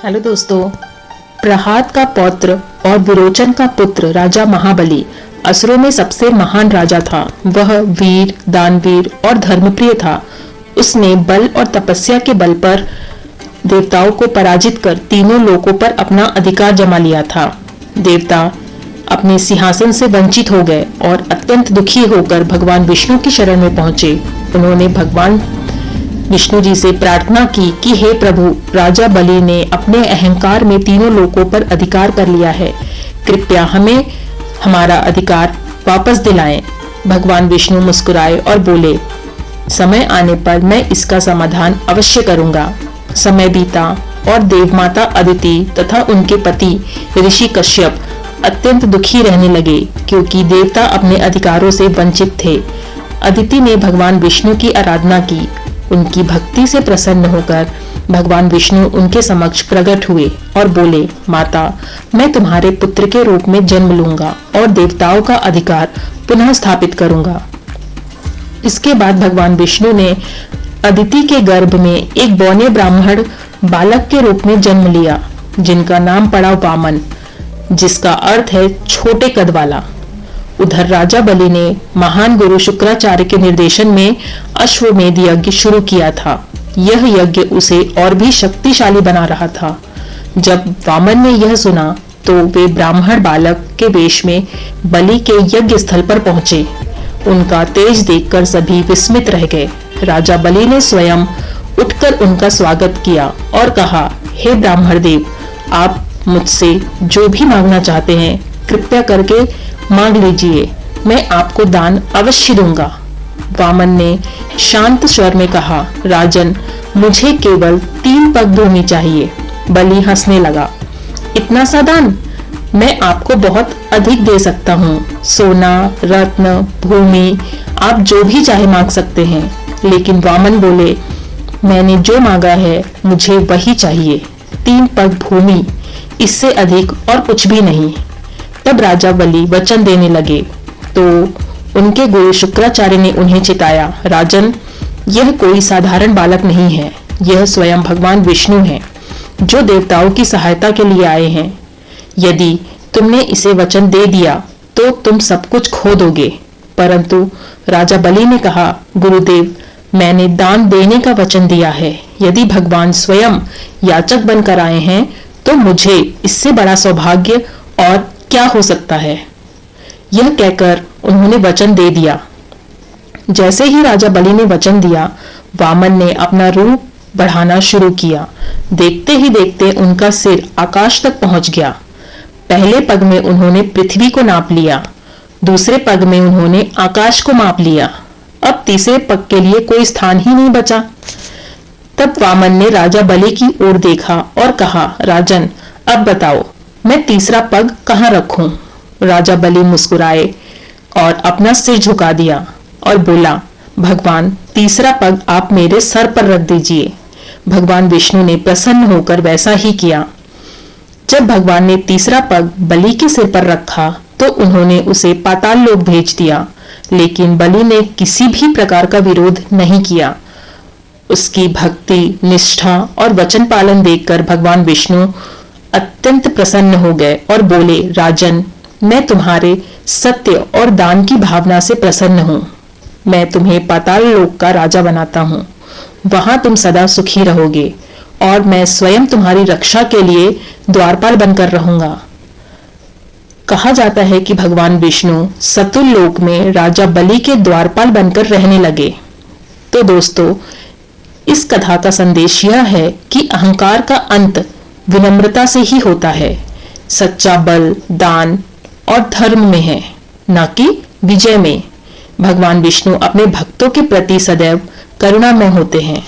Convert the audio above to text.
Hello दोस्तों, प्रहात का पौत्र और विरोचन का पुत्र राजा महाबली असुरों में सबसे महान राजा था। वह वीर, दानवीर और धर्मप्रिय था। उसने बल और तपस्या के बल पर देवताओं को पराजित कर तीनों लोकों पर अपना अधिकार जमा लिया था। देवता अपने सिंहासन से वंचित हो गए और अत्यंत दुखी होकर भगवान विष्णु की शरण में पहुंचे। उन्होंने भगवान विष्णु जी से प्रार्थना की कि हे प्रभु, राजा बलि ने अपने अहंकार में तीनों लोकों पर अधिकार कर लिया है। कृपया हमें हमारा अधिकार वापस दिलाएं। भगवान विष्णु मुस्कुराए और बोले, समय आने पर मैं इसका समाधान अवश्य करूंगा। समय बीता और देवमाता अदिति तथा उनके पति ऋषि कश्यप अत्यंत दुखी रहने लगे क्योंकि देवता अपने अधिकारों से वंचित थे। अदिति ने भगवान विष्णु की आराधना की। उनकी भक्ति से प्रसन्न होकर भगवान विष्णु उनके समक्ष प्रकट हुए और बोले, माता, मैं तुम्हारे पुत्र के रूप में जन्म लूंगा और देवताओं का अधिकार पुनः स्थापित करूंगा। इसके बाद भगवान विष्णु ने अदिति के गर्भ में एक बौने ब्राह्मण बालक के रूप में जन्म लिया, जिनका नाम पड़ा वामन, जिसका अर्थ है छोटे कद वाला। उधर राजा बलि ने महान गुरु शुक्राचार्य के निर्देशन में अश्वमेध यज्ञ शुरू किया था। यह यज्ञ उसे और भी शक्तिशाली बना रहा था। जब वामन ने यह सुना तो वे ब्राह्मण बालक के वेश में बलि के यज्ञ स्थल पर पहुंचे। उनका तेज देखकर सभी विस्मित रह गए। राजा बलि ने स्वयं उठकर उनका स्वागत किया और कहा, हे ब्राह्मण देव, आप मुझसे जो भी मांगना चाहते हैं कृपया करके मांग लीजिए, मैं आपको दान अवश्य दूंगा। वामन ने शांत स्वर में कहा, राजन, मुझे केवल 3 पग भूमि चाहिए। बलि हंसने लगा, इतना सा दान? मैं आपको बहुत अधिक दे सकता हूँ। सोना, रत्न, भूमि, आप जो भी चाहे मांग सकते हैं। लेकिन वामन बोले, मैंने जो मांगा है मुझे वही चाहिए, 3 पग भूमि, इससे अधिक और कुछ भी नहीं। तब राजा बलि वचन देने लगे तो उनके गुरु शुक्राचार्य ने उन्हें चिताया, राजन, यह कोई साधारण बालक नहीं है, यह स्वयं भगवान विष्णु हैं, जो देवताओं की सहायता के लिए आए हैं। यदि तुमने इसे वचन दे दिया तो तुम सब कुछ खो दोगे। परंतु राजा बलि ने कहा, गुरुदेव, मैंने दान देने का वचन दिया है। यदि भगवान स्वयं याचक बनकर आए हैं तो मुझे इससे बड़ा सौभाग्य और क्या हो सकता है। यह कहकर उन्होंने वचन दे दिया। जैसे ही राजा बलि ने वचन दिया, वामन ने अपना रूप बढ़ाना शुरू किया। देखते ही देखते उनका सिर आकाश तक पहुंच गया। पहले पग में उन्होंने पृथ्वी को नाप लिया, दूसरे पग में उन्होंने आकाश को माप लिया। अब तीसरे पग के लिए कोई स्थान ही नहीं बचा। तब वामन ने राजा बलि की ओर देखा और कहा, राजन, अब बताओ मैं तीसरा पग कहाँ रखूं? राजा बलि मुस्कुराए और अपना सिर झुका दिया और बोला, भगवान, तीसरा पग आप मेरे सर पर रख दीजिए। भगवान विष्णु ने प्रसन्न होकर वैसा ही किया। जब भगवान ने तीसरा पग बलि के सिर पर रखा तो उन्होंने उसे पाताल लोक भेज दिया, लेकिन बलि ने किसी भी प्रकार का विरोध नहीं किया। उसकी भक्ति, निष्ठा और वचन पालन देखकर भगवान विष्णु अत्यंत प्रसन्न हो गए और बोले, राजन, मैं तुम्हारे सत्य और दान की भावना से प्रसन्न हूँ। मैं तुम्हें पाताल लोक का राजा बनाता हूँ। वहां तुम सदा सुखी रहोगे और मैं स्वयं तुम्हारी रक्षा के लिए द्वारपाल बनकर रहूंगा। कहा जाता है कि भगवान विष्णु सतुल लोक में राजा बलि के द्वारपाल बनकर रहने लगे। तो दोस्तों, इस कथा का संदेश यह है कि अहंकार का अंत विनम्रता से ही होता है। सच्चा बल दान और धर्म में है, न कि विजय में। भगवान विष्णु अपने भक्तों के प्रति सदैव करुणामय होते हैं।